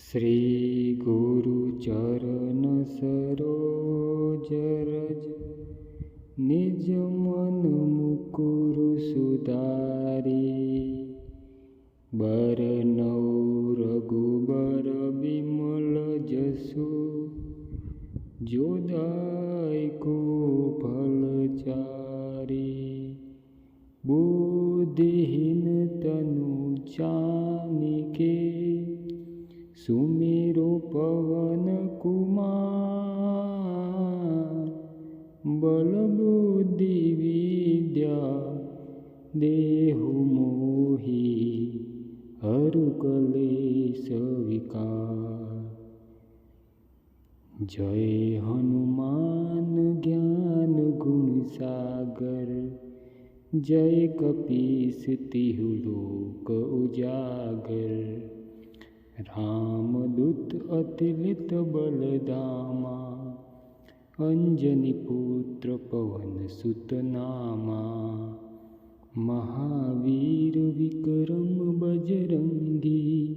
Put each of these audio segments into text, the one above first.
श्री गुरु चरण सरोज रज, निज मन मुकुर सुधारी। बरनौ रघुबर बिमल जसु, जो दायको फल चारी। बुद्धिहीन तनु जानिके, सुमेरो पवन कुमार। बल बुद्धि विद्या देहु मोहि, हरु कलेश विकार। जय हनुमान ज्ञान गुण सागर, जय कपीस तिहु लोक उजागर। रामदूत अतुलित बलधामा, अंजनी पुत्र पवन सुत नामा। महावीर विक्रम बजरंगी,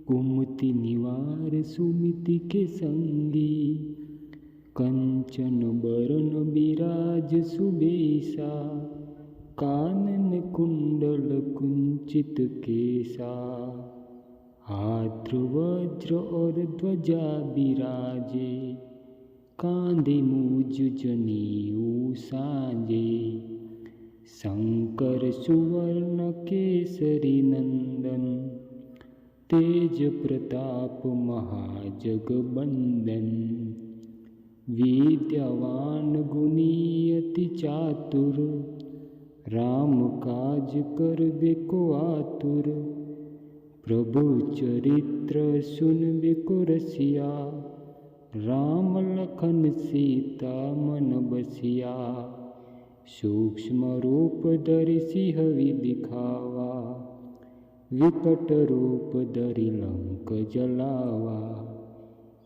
कुमति निवार सुमति के संगी। कंचन बरन बिराज सुबेसा, कानन कुंडल कुंचित केसा। हाथ वज्र और ध्वजा बिराजे, कांधे मूज जनेऊ साजे। शंकर सुवर्ण केसरी नंदन, तेज प्रताप महाजगबंदन। विद्यावान गुणी अति चातुर, राम काज करबे को आतुर। प्रभु चरित्र सुनबे को रसिया, राम लखन सीता मन बसिया। सूक्ष्म रूप धरि सिंह दिखावा, विकट रूप धरि लंक जलावा।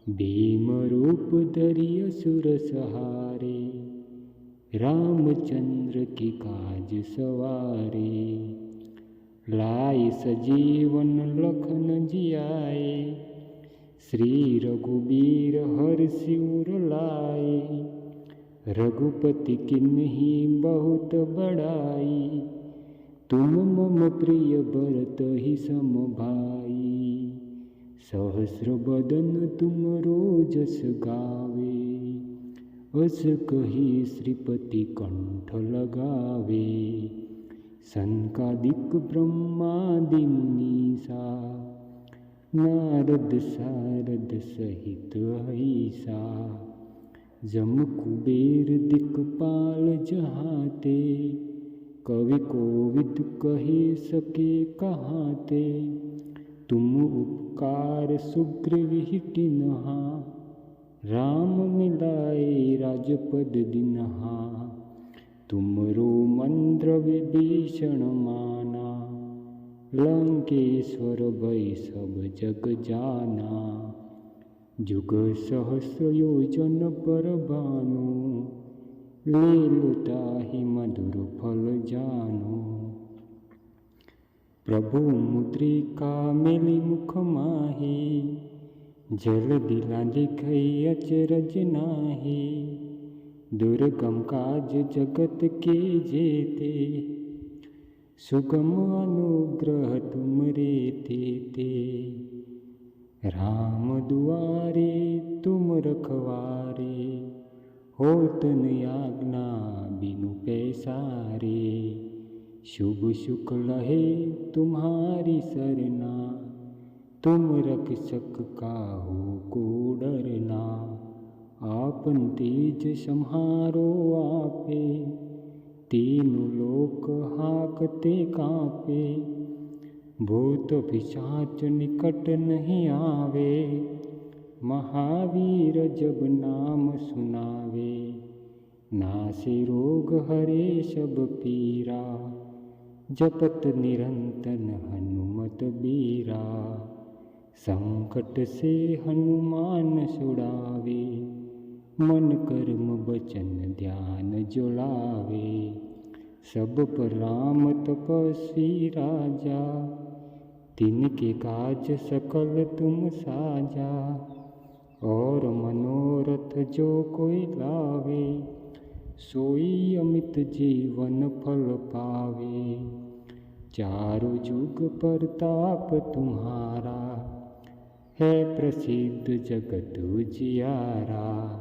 भीम रूप धरि असुर सहारे, रामचंद्र की काज सवारे। लाए सजीवन लखन जियाए, श्री रघुबीर हर्षि उर लाए। रघुपति किन्ही बहुत बड़ाई, तुम मम प्रिय भरत ही सम भाई। सहस्र बदन तुम रोजस गावे, अस कही श्रीपति कंठ लगावे। सनकादिक ब्रह्मादि मुनीसा, नारद सारद सहित अहिसा। जम कुबेर दिक्पाल जहाते, कवि कोविद कहे सके कहाते। तुम उपकार सुग्रीव कीन्हा, राम मिलाए राजपद दीन्हा। तुमरो मंत्र विभीषण माना, लंकेश्वर भय सब जग जाना। जुग सहस्र योजन पर भानु, ले ताहि मधुर फल जानो। प्रभु मुद्रिका मेली मुख माही, जल दिला दिखई अचरज नाही। दुर्गम काज जगत के जेते, सुगम अनुग्रह तुमरे तेते। राम दुआरे तुम रखवारे, होत न आज्ञा बिनु पैसारे। शुभ सुख लहे तुम्हारी सरना, तुम रक्षक काहू को डरना। आपन तेज सम्हारो आपे, तीनों लोक हाकते कांपे। भूत पिशाच निकट नहीं आवे, महावीर जब नाम सुनावे। नासे रोग हरे सब पीरा, जपत निरंतन हनुमत बीरा। संकट से हनुमान छुड़ावे, मन कर्म वचन ध्यान जुलावे। सब पर राम तपस्वी राजा, तिनके काज सकल तुम साजा, और मनोरथ जो कोई लावे, सोई अमित जीवन फल पावे। चारों जुग प्रताप तुम्हारा, है प्रसिद्ध जगत उजियारा।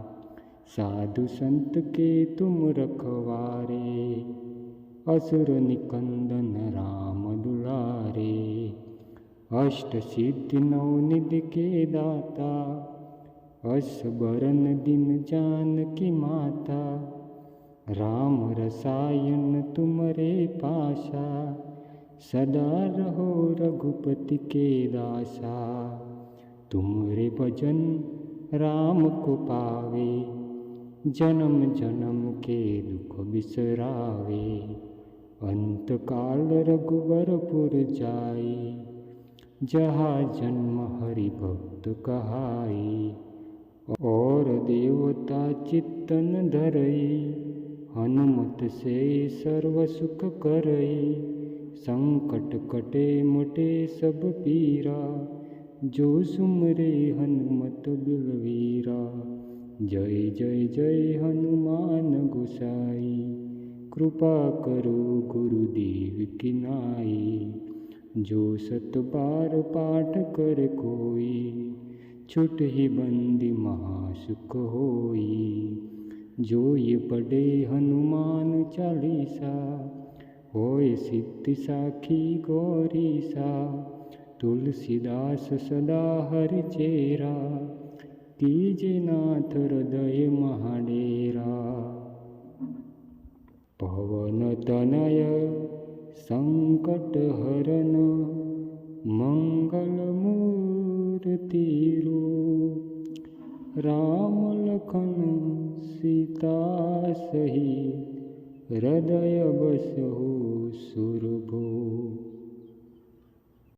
साधु संत के तुम रखवारे, असुर निकंदन राम दुलारे। अष्ट सिद्धि नवनिधि के दाता, असबरन दिन जानकी माता। राम रसायन तुमरे पासा, सदा रहो रघुपति के दासा। तुमरे भजन राम को पावे, जन्म जन्म के दुख बिसरावे। अंत काल रघुवरपुर जाई, जहाँ जन्म हरि भक्त कहाई। और देवता चित्तन धरई, हनुमत से सर्व सुख करई। संकट कटे मुटे सब पीरा, जो सुमरे हनुमत बिलवीरा। जय जय जय हनुमान गोसाई, कृपा करो गुरुदेव की नाई। जो सत बार पाठ कर कोई, छुट ही बंदी महासुख होई। जो ये पढ़े हनुमान चालीसा, होय सिद्धि साखी गौरीसा। तुलसीदास सदा हरि चेरा, कीजे नाथ हृदय महाडेरा। पवन तनय संकट हरन, मंगल मूर्ति रूप। राम लखन सीता सहित, हृदय बस